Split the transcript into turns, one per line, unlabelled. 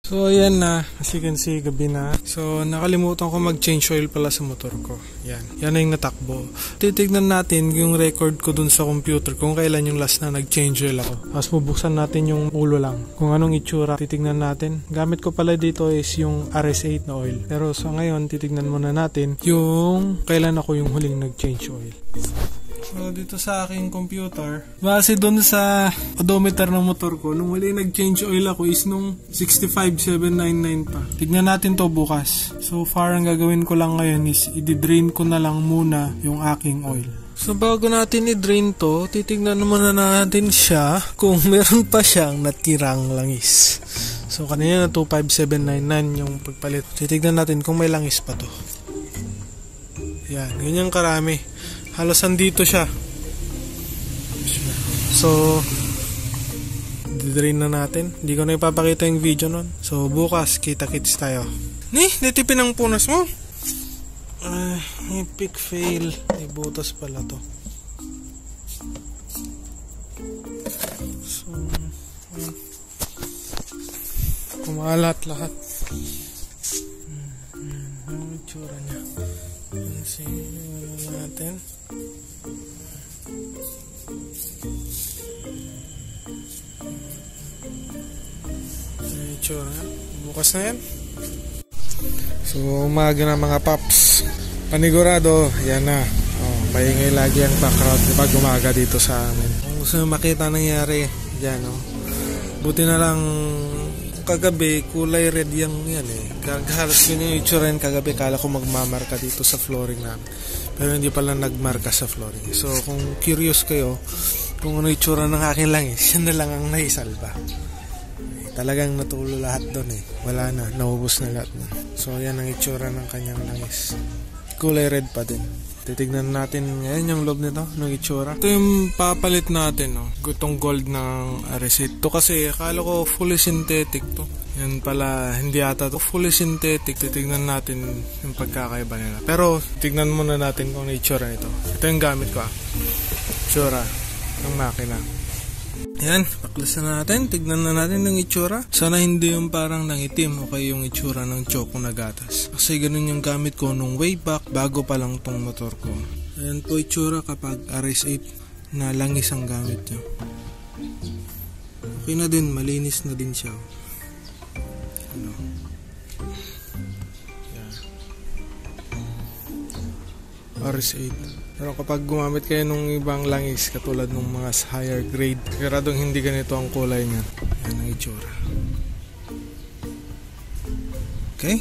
So ayan na, as you can see, gabi na. So nakalimutan ko mag-change oil pala sa motor ko. Yan na yung natakbo. Titignan natin yung record ko dun sa computer kung kailan yung last na nag-change oil ako. Tapos bubuksan natin yung ulo lang, kung anong itsura. Titignan natin. Gamit ko pala dito is yung RS8 na oil. Pero so ngayon, titignan muna natin yung kailan ako yung huling nag-change oil. So, dito sa aking computer, base doon sa odometer ng motor ko, nung huli nag-change oil ako is nung 65,799 pa. Tignan natin to bukas. So far, ang gagawin ko lang ngayon is i-drain ko na lang muna yung aking oil. So bago natin i-drain to, titignan muna natin siya kung meron pa siyang natirang langis. So kanina na 25,799 yung pagpalit. Titignan natin kung may langis pa to. Yan, ganyan karami. Halos andito siya. So, di-drain na natin. Hindi ko na ipapakita yung video nun. So, bukas, kita-kits tayo. Natipin ang punas mo. Epic fail. May butas pala to. So, kumalat lahat. Ang itsura niya. Sige natin. Bukas na yan. So umaga na mga paps. Panigurado, yan na. Paingay lagi ang background pag umaga dito sa amin. Kung gusto nyo makita nangyari dyan, buti na lang kagabi kulay red yung yan halos yun yung itsura rin kagabi. Kala ko magmamarka dito sa flooring namin, pero hindi pala nagmarka sa flooring. So kung curious kayo kung ano itsura ng aking langis, yan na lang ang naisalba. Talagang natulo lahat doon wala na, naubos na lahat na. So yan ang itsura ng kanyang langis, kulay red pa din. Titignan natin ngayon yung loob nito, ng itsura. Ito yung papalit natin, itong gold ng RS8. Ito kasi akala ko fully synthetic to. Yan pala, hindi ata to fully synthetic. Titignan natin yung pagkakaiba nila. Pero tignan muna natin kung ano itsura nito. Ito yung gamit ko itsura ng makina. Yan, paklasan na natin. Tignan na natin yung itsura. Sana hindi yung parang nangitim o kaya yung itsura ng choco na gatas. Kasi ganun yung gamit ko nung way back bago pa lang tong motor ko. Ayan po itsura kapag RS8 na langis ang gamit nyo. Okay na din, malinis na din siya. RS8. Pero kapag gumamit kayo ng ibang langis katulad ng mga higher grade, siguradong hindi ganito ang kulay niya. Yan ang itsura. Okay?